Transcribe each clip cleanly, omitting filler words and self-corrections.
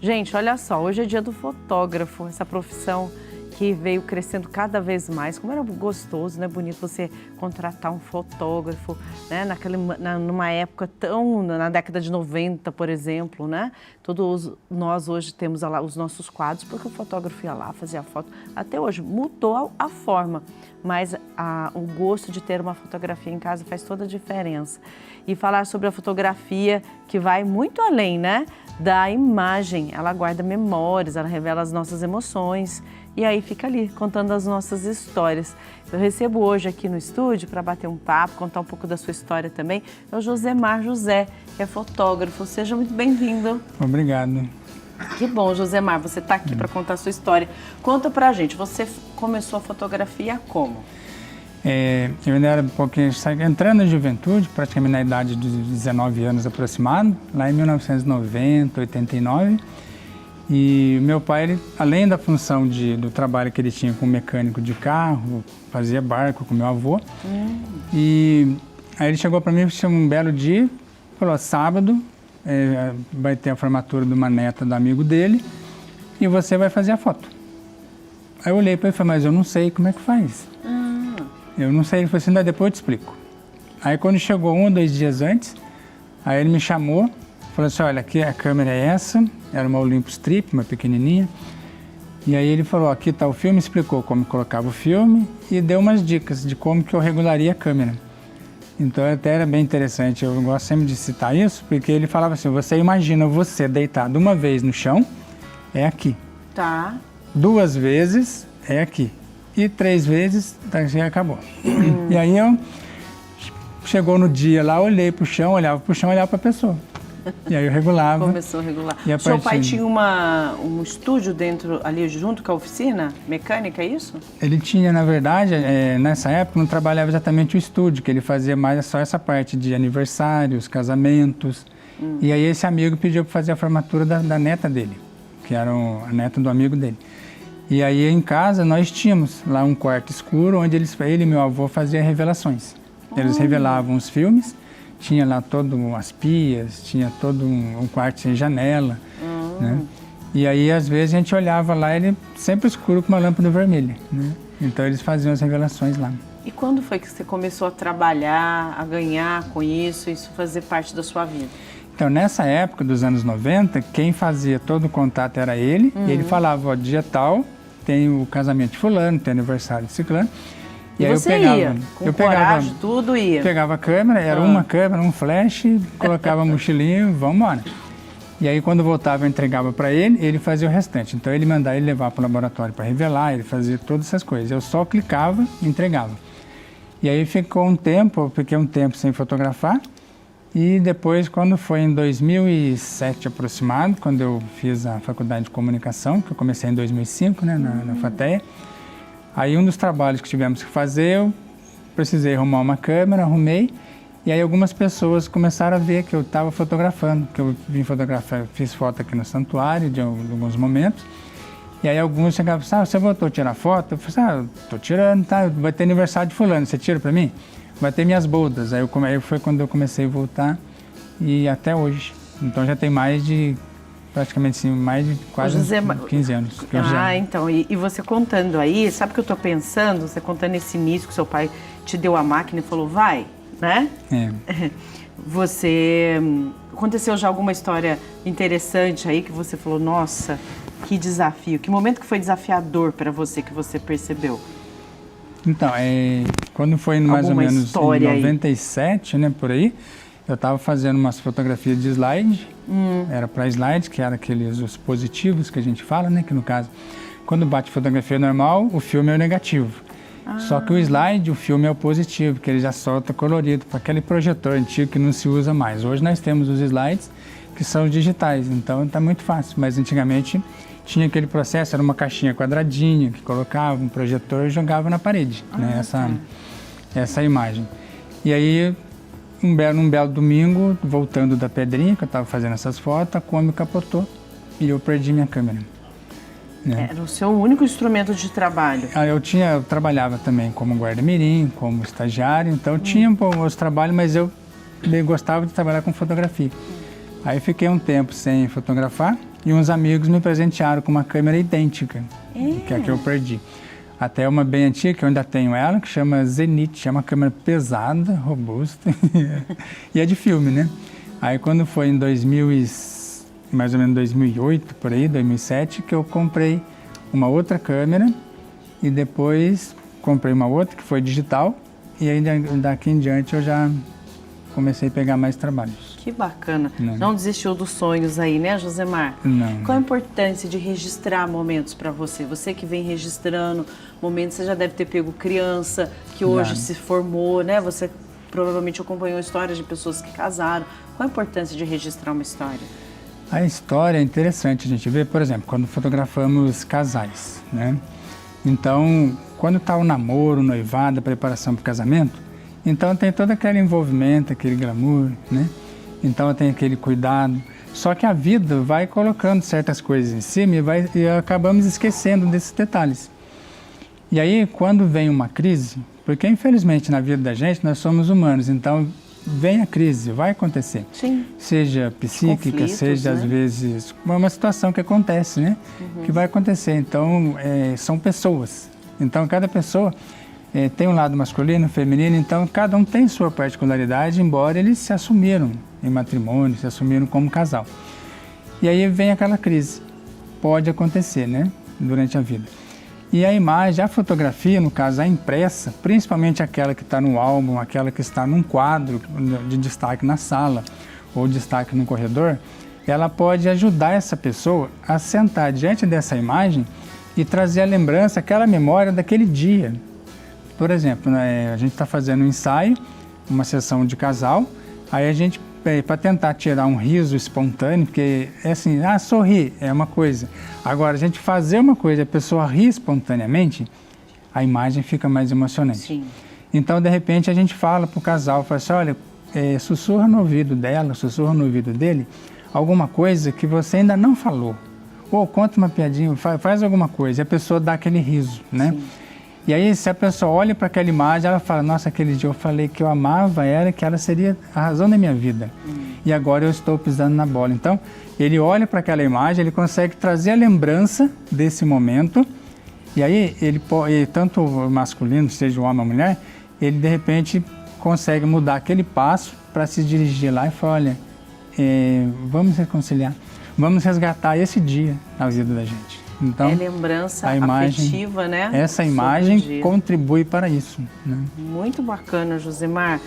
Gente, olha só, hoje é dia do fotógrafo, essa profissão que veio crescendo cada vez mais. Como era gostoso, né? Bonito você contratar um fotógrafo, né? Numa época na década de 90, por exemplo, né? Todos nós hoje temos lá os nossos quadros, porque o fotógrafo ia lá, fazia foto. Até hoje mudou a forma, mas o gosto de ter uma fotografia em casa faz toda a diferença. E falar sobre a fotografia que vai muito além, né? Da imagem, ela guarda memórias, ela revela as nossas emoções e aí fica ali contando as nossas histórias. Eu recebo hoje aqui no estúdio para bater um papo, contar um pouco da sua história também, é o Josemar José, que é fotógrafo. Seja muito bem-vindo. Obrigado. Que bom, Josemar, você está aqui para contar a sua história. Conta pra gente, você começou a fotografia como? Eu ainda era um pouquinho, entrando na juventude, praticamente na idade de 19 anos aproximado, lá em 1990, 89. E meu pai, ele, além da função do trabalho que ele tinha como mecânico de carro, fazia barco com meu avô. E aí ele chegou para mim um belo dia, falou, sábado vai ter a formatura de uma neta do amigo dele e você vai fazer a foto. Aí eu olhei para ele e falei, mas eu não sei como é que faz. Eu não sei, ele falou assim, depois eu te explico. Aí quando chegou 1 ou 2 dias antes, aí ele me chamou, falou assim, olha, aqui a câmera é essa, era uma Olympus Trip, uma pequenininha. E aí ele falou, aqui está o filme, explicou como colocava o filme e deu umas dicas de como que eu regularia a câmera. Então até era bem interessante, eu gosto sempre de citar isso, porque ele falava assim, você imagina você deitado uma vez no chão, é aqui. Tá. 2 vezes, é aqui. E 3 vezes, assim, acabou. E aí chegou no dia lá, olhei pro chão, olhava pro chão, olhava pra pessoa. E aí eu regulava. Começou a regular. E Seu pai tinha um estúdio dentro, ali junto com a oficina mecânica, é isso? Ele tinha, na verdade, nessa época não trabalhava exatamente o estúdio, que ele fazia mais só essa parte de aniversários, casamentos. E aí esse amigo pediu para fazer a formatura da neta dele, que era a neta do amigo dele. E aí em casa nós tínhamos lá um quarto escuro onde ele e meu avô faziam revelações. Eles revelavam os filmes, tinha lá todas as pias, tinha todo um quarto sem janela, né? E aí às vezes a gente olhava lá, ele sempre escuro com uma lâmpada vermelha, né? Então eles faziam as revelações lá. E quando foi que você começou a trabalhar, a ganhar com isso fazer parte da sua vida? Então, nessa época dos anos 90, quem fazia todo o contato era ele, e ele falava, ó, dia tal, tem o casamento de fulano, tem o aniversário de ciclano. E aí você ia, com coragem, tudo ia. Pegava a câmera, era uma câmera, um flash, colocava a mochilinha e vamos embora. E aí quando voltava eu entregava para ele, ele fazia o restante. Então ele mandava ele levar para o laboratório para revelar, ele fazia todas essas coisas. Eu só clicava e entregava. E aí ficou um tempo, eu fiquei um tempo sem fotografar. E depois, quando foi em 2007 aproximado, quando eu fiz a faculdade de comunicação, que eu comecei em 2005, né, na FATEA, aí um dos trabalhos que tivemos que fazer, eu precisei arrumar uma câmera, arrumei, e aí algumas pessoas começaram a ver que eu estava fotografando, que eu vim fotografar, fiz foto aqui no santuário de alguns momentos, e aí alguns chegavam e falavam, você voltou a tirar foto? Eu falei, eu tô tirando, tá, vai ter aniversário de fulano, você tira para mim? Vai ter minhas bodas, aí foi quando eu comecei a voltar e até hoje. Então já tem praticamente assim, mais de quase 15 anos. Então, e você contando aí, sabe o que eu tô pensando? Você contando esse início que seu pai te deu a máquina e falou, vai, né? Aconteceu já alguma história interessante aí que você falou, nossa, que desafio, que momento que foi desafiador para você, que você percebeu? Então, quando foi mais ou menos em 97, né, por aí, eu estava fazendo umas fotografias de slide, era para slide, que era os positivos que a gente fala, né, que no caso, quando bate fotografia normal, o filme é o negativo. Só que o slide, o filme é o positivo, que ele já solta colorido, para aquele projetor antigo que não se usa mais. Hoje nós temos os slides, que são digitais, então está muito fácil, mas antigamente tinha aquele processo, era uma caixinha quadradinha que colocava um projetor e jogava na parede, né, essa imagem. E aí, num belo domingo, voltando da Pedrinha, que eu estava fazendo essas fotos, a Kombi capotou e eu perdi minha câmera. Né? Era o seu único instrumento de trabalho? Eu trabalhava também como guarda-mirim, como estagiário, então tinha os trabalhos, mas eu gostava de trabalhar com fotografia. Aí fiquei um tempo sem fotografar, e uns amigos me presentearam com uma câmera idêntica, que é a que eu perdi. Até uma bem antiga, que eu ainda tenho ela, que chama Zenith, é uma câmera pesada, robusta, e é de filme, né? Aí quando foi em mais ou menos 2008, por aí, 2007, que eu comprei uma outra câmera e depois comprei uma outra que foi digital e aí daqui em diante eu já comecei a pegar mais trabalhos. Que bacana. Não desistiu dos sonhos aí, né, Josemar? Não. Qual a importância de registrar momentos para você? Você que vem registrando momentos, você já deve ter pego criança, que hoje se formou, né? Você provavelmente acompanhou histórias de pessoas que casaram. Qual a importância de registrar uma história? A história é interessante a gente ver, por exemplo, quando fotografamos casais, né? Então, quando está o namoro, o noivado, a preparação para o casamento, então tem todo aquele envolvimento, aquele glamour, né? Então tem aquele cuidado. Só que a vida vai colocando certas coisas em cima e acabamos esquecendo desses detalhes. E aí, quando vem uma crise, porque infelizmente na vida da gente nós somos humanos, então vem a crise, vai acontecer. Sim. Seja psíquica, seja às vezes uma situação que acontece, né? Que vai acontecer. Então, são pessoas. Então, cada pessoa tem um lado masculino, feminino, então cada um tem sua particularidade, embora eles se assumiram em matrimônio, se assumiram como casal. E aí vem aquela crise. Pode acontecer, né? Durante a vida. E a imagem, a fotografia, no caso, a impressa, principalmente aquela que está no álbum, aquela que está num quadro de destaque na sala ou destaque no corredor, ela pode ajudar essa pessoa a sentar diante dessa imagem e trazer a lembrança, aquela memória daquele dia. Por exemplo, a gente está fazendo um ensaio, uma sessão de casal, aí a gente, para tentar tirar um riso espontâneo, porque é assim, sorrir é uma coisa. Agora, a gente fazer uma coisa e a pessoa rir espontaneamente, a imagem fica mais emocionante. Sim. Então, de repente, a gente fala para o casal, fala assim, olha, sussurra no ouvido dela, sussurra no ouvido dele, alguma coisa que você ainda não falou. Ou conta uma piadinha, faz alguma coisa, e a pessoa dá aquele riso, né? Sim. E aí, se a pessoa olha para aquela imagem, ela fala, nossa, aquele dia eu falei que eu amava ela, que ela seria a razão da minha vida. E agora eu estou pisando na bola. Então, ele olha para aquela imagem, ele consegue trazer a lembrança desse momento, e aí, tanto o masculino, seja o homem ou a mulher, ele de repente consegue mudar aquele passo para se dirigir lá e falar, olha, vamos reconciliar, vamos resgatar esse dia na vida da gente. Então, lembrança a imagem, afetiva, né? Essa imagem contribui para isso, né? Muito bacana, Josemar.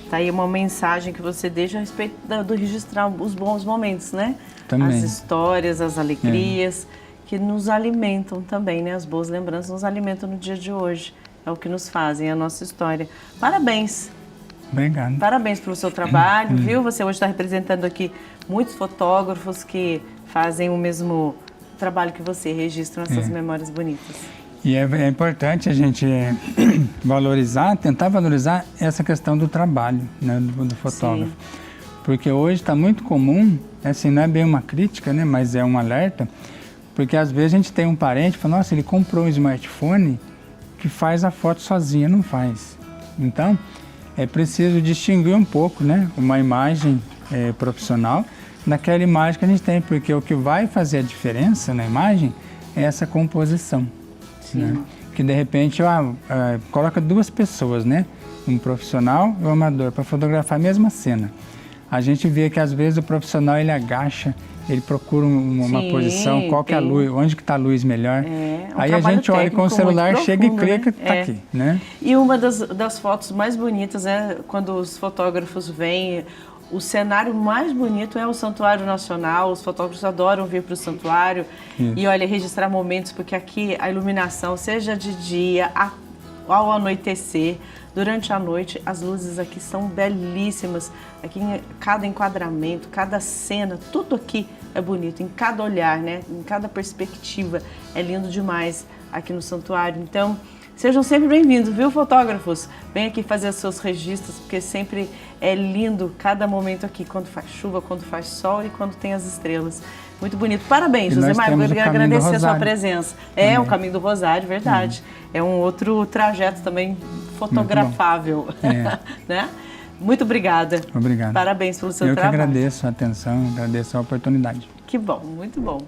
Tá aí uma mensagem que você deixa a respeito do registrar os bons momentos, né? Também. As histórias, as alegrias, que nos alimentam também, né? As boas lembranças nos alimentam no dia de hoje. É o que nos fazem, é a nossa história. Parabéns. Obrigado. Parabéns pelo seu trabalho, viu? Você hoje está representando aqui muitos fotógrafos que fazem o mesmo trabalho que você, registram essas memórias bonitas. E é importante a gente tentar valorizar essa questão do trabalho, né, do fotógrafo. Sim. Porque hoje está muito comum, assim, não é bem uma crítica, né, mas é um alerta, porque às vezes a gente tem um parente que fala, nossa, ele comprou um smartphone que faz a foto sozinha, não faz. Então, é preciso distinguir um pouco, né, uma imagem profissional naquela imagem que a gente tem, porque o que vai fazer a diferença na imagem é essa composição. Né? Que de repente coloca duas pessoas, né? Um profissional e um amador, para fotografar a mesma cena. A gente vê que às vezes o profissional ele agacha, ele procura uma posição, qual que é a luz, onde que está a luz melhor. Aí a gente olha com o celular, chega e clica, está aqui. Né? E uma das fotos mais bonitas, né, quando os fotógrafos vêm, o cenário mais bonito é o Santuário Nacional, os fotógrafos adoram vir para o santuário e, olha, registrar momentos, porque aqui a iluminação, seja de dia, ao anoitecer, durante a noite, as luzes aqui são belíssimas. Aqui cada enquadramento, cada cena, tudo aqui é bonito, em cada olhar, né? Em cada perspectiva, é lindo demais aqui no santuário. Então, sejam sempre bem-vindos, viu, fotógrafos? Vem aqui fazer os seus registros, porque sempre é lindo cada momento aqui, quando faz chuva, quando faz sol e quando tem as estrelas. Muito bonito. Parabéns, Josemar. Eu queria agradecer a sua presença. O Caminho do Rosário, verdade. É um outro trajeto também fotografável. Né? Muito obrigada. Obrigado. Parabéns pelo seu trabalho. Eu que trabalho. agradeço a atenção, agradeço a oportunidade. Que bom, muito bom.